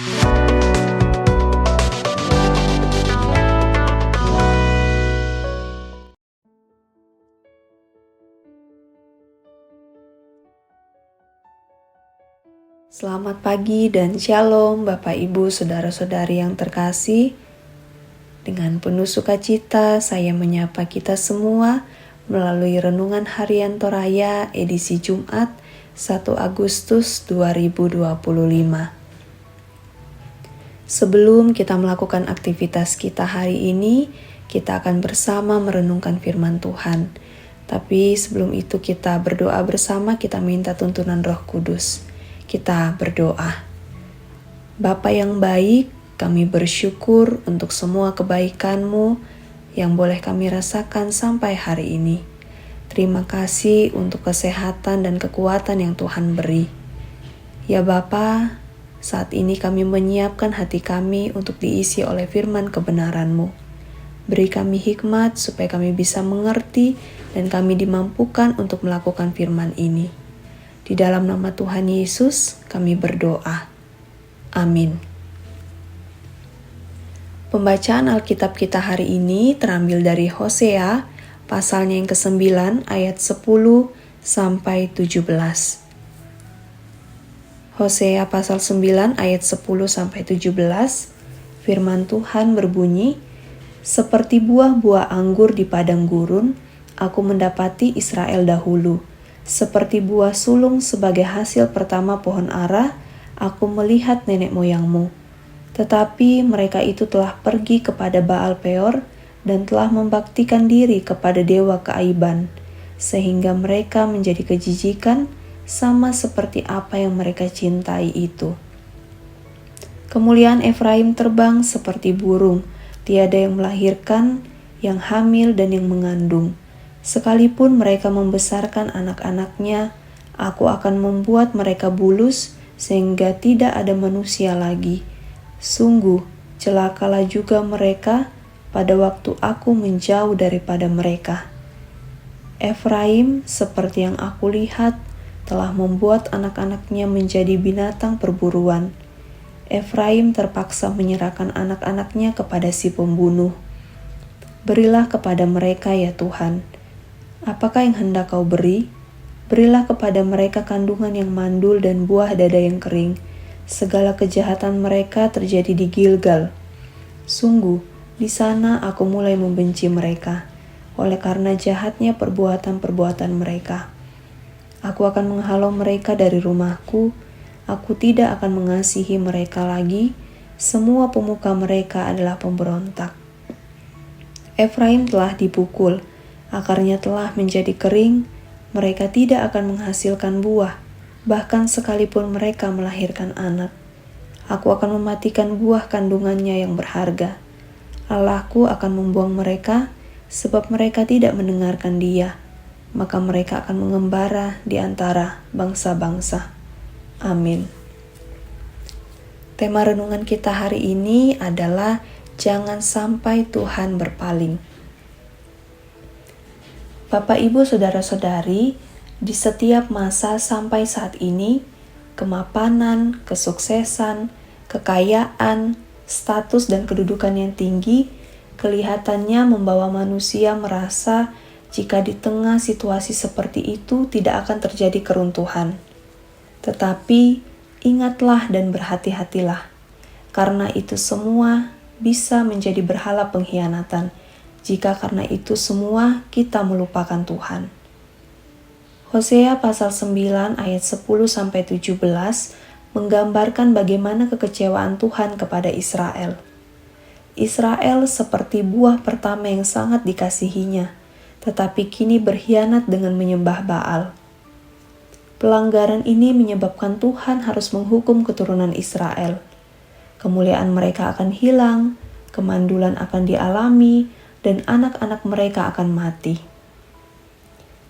Selamat pagi dan shalom Bapak Ibu Saudara-saudari yang terkasih. Dengan penuh sukacita saya menyapa kita semua melalui Renungan Harian Toraya edisi Jumat 1 Agustus 2025. Sebelum kita melakukan aktivitas kita hari ini, kita akan bersama merenungkan firman Tuhan. Tapi sebelum itu kita berdoa bersama, kita minta tuntunan Roh Kudus. Kita berdoa. Bapa yang baik, kami bersyukur untuk semua kebaikan-Mu yang boleh kami rasakan sampai hari ini. Terima kasih untuk kesehatan dan kekuatan yang Tuhan beri. Ya Bapa, saat ini kami menyiapkan hati kami untuk diisi oleh firman kebenaran-Mu. Beri kami hikmat supaya kami bisa mengerti dan kami dimampukan untuk melakukan firman ini. Di dalam nama Tuhan Yesus kami berdoa. Amin. Pembacaan Alkitab kita hari ini terambil dari Hosea pasalnya yang ke-9 ayat 10 sampai 17. Hosea pasal 9 ayat 10 sampai 17. Firman Tuhan berbunyi, "Seperti buah-buah anggur di padang gurun, aku mendapati Israel dahulu. Seperti buah sulung sebagai hasil pertama pohon ara, aku melihat nenek moyangmu. Tetapi mereka itu telah pergi kepada Baal Peor dan telah membaktikan diri kepada dewa keaiban, sehingga mereka menjadi kejijikan sama seperti apa yang mereka cintai itu. Kemuliaan Efraim terbang seperti burung, tiada yang melahirkan, yang hamil dan yang mengandung. Sekalipun mereka membesarkan anak-anaknya, aku akan membuat mereka bulus sehingga tidak ada manusia lagi. Sungguh, celakalah juga mereka pada waktu aku menjauh daripada mereka. Efraim, seperti yang aku lihat, telah membuat anak-anaknya menjadi binatang perburuan. Efraim terpaksa menyerahkan anak-anaknya kepada si pembunuh. Berilah kepada mereka ya Tuhan. Apakah yang hendak kau beri? Berilah kepada mereka kandungan yang mandul dan buah dada yang kering. Segala kejahatan mereka terjadi di Gilgal. Sungguh, di sana aku mulai membenci mereka, oleh karena jahatnya perbuatan-perbuatan mereka. Aku akan menghalau mereka dari rumahku, aku tidak akan mengasihi mereka lagi, semua pemuka mereka adalah pemberontak. Efraim telah dipukul, akarnya telah menjadi kering, mereka tidak akan menghasilkan buah, bahkan sekalipun mereka melahirkan anak. Aku akan mematikan buah kandungannya yang berharga. Allahku akan membuang mereka, sebab mereka tidak mendengarkan Dia, maka mereka akan mengembara di antara bangsa-bangsa. Amin. Tema renungan kita hari ini adalah jangan sampai Tuhan berpaling. Bapak, Ibu, Saudara-saudari, di setiap masa sampai saat ini, kemapanan, kesuksesan, kekayaan, status dan kedudukan yang tinggi kelihatannya membawa manusia merasa jika di tengah situasi seperti itu tidak akan terjadi keruntuhan. Tetapi ingatlah dan berhati-hatilah, karena itu semua bisa menjadi berhala pengkhianatan jika karena itu semua kita melupakan Tuhan. Hosea pasal 9 ayat 10-17 menggambarkan bagaimana kekecewaan Tuhan kepada Israel. Israel seperti buah pertama yang sangat dikasihinya, tetapi kini berkhianat dengan menyembah Baal. Pelanggaran ini menyebabkan Tuhan harus menghukum keturunan Israel. Kemuliaan mereka akan hilang, kemandulan akan dialami, dan anak-anak mereka akan mati.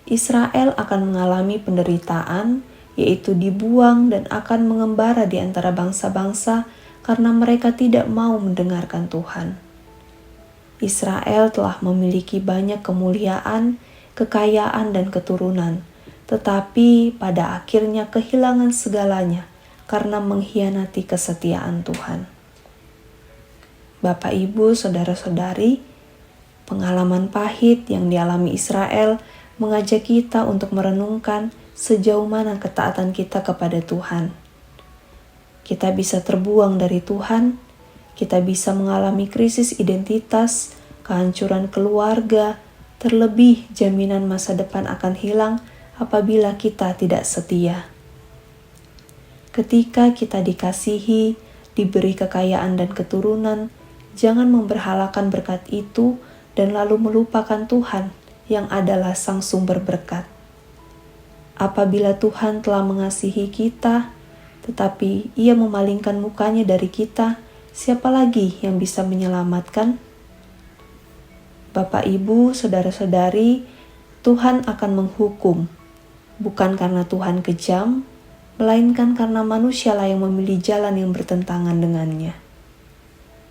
Israel akan mengalami penderitaan, yaitu dibuang dan akan mengembara di antara bangsa-bangsa karena mereka tidak mau mendengarkan Tuhan. Israel telah memiliki banyak kemuliaan, kekayaan, dan keturunan, tetapi pada akhirnya kehilangan segalanya karena mengkhianati kesetiaan Tuhan. Bapak, Ibu, saudara-saudari, pengalaman pahit yang dialami Israel mengajak kita untuk merenungkan sejauh mana ketaatan kita kepada Tuhan. Kita bisa terbuang dari Tuhan, kita bisa mengalami krisis identitas, kehancuran keluarga, terlebih jaminan masa depan akan hilang apabila kita tidak setia. Ketika kita dikasihi, diberi kekayaan dan keturunan, jangan memberhalakan berkat itu dan lalu melupakan Tuhan yang adalah sang sumber berkat. Apabila Tuhan telah mengasihi kita, tetapi Ia memalingkan mukanya dari kita, siapa lagi yang bisa menyelamatkan? Bapak, Ibu, saudara-saudari, Tuhan akan menghukum, bukan karena Tuhan kejam, melainkan karena manusialah yang memilih jalan yang bertentangan dengannya.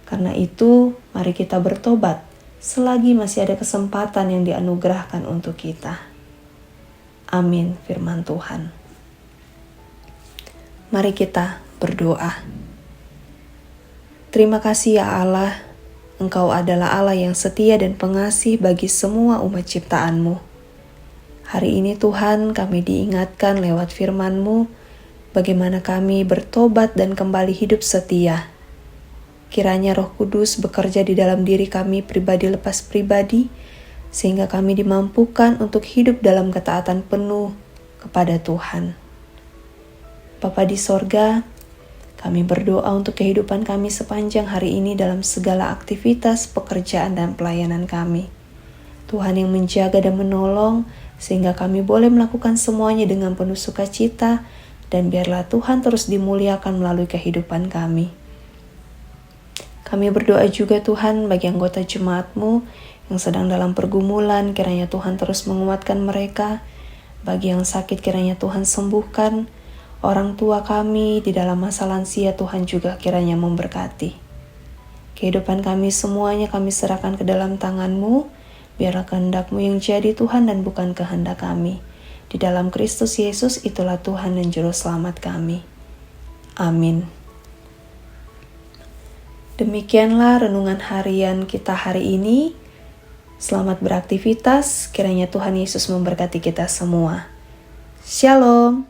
Karena itu, mari kita bertobat selagi masih ada kesempatan yang dianugerahkan untuk kita. Amin, firman Tuhan. Mari kita berdoa. Terima kasih ya Allah, Engkau adalah Allah yang setia dan pengasih bagi semua umat ciptaan-Mu. Hari ini Tuhan, kami diingatkan lewat firman-Mu, bagaimana kami bertobat dan kembali hidup setia. Kiranya Roh Kudus bekerja di dalam diri kami pribadi lepas pribadi, sehingga kami dimampukan untuk hidup dalam ketaatan penuh kepada Tuhan. Bapa di sorga, kami berdoa untuk kehidupan kami sepanjang hari ini dalam segala aktivitas, pekerjaan, dan pelayanan kami. Tuhan yang menjaga dan menolong, sehingga kami boleh melakukan semuanya dengan penuh sukacita, dan biarlah Tuhan terus dimuliakan melalui kehidupan kami. Kami berdoa juga Tuhan bagi anggota jemaat-Mu yang sedang dalam pergumulan, kiranya Tuhan terus menguatkan mereka. Bagi yang sakit, kiranya Tuhan sembuhkan. Orang tua kami di dalam masa lansia, Tuhan juga kiranya memberkati. Kehidupan kami semuanya kami serahkan ke dalam tangan-Mu. Biarlah kehendak-Mu yang jadi Tuhan dan bukan kehendak kami. Di dalam Kristus Yesus, itulah Tuhan dan Juru Selamat kami. Amin. Demikianlah renungan harian kita hari ini. Selamat beraktivitas, kiranya Tuhan Yesus memberkati kita semua. Shalom.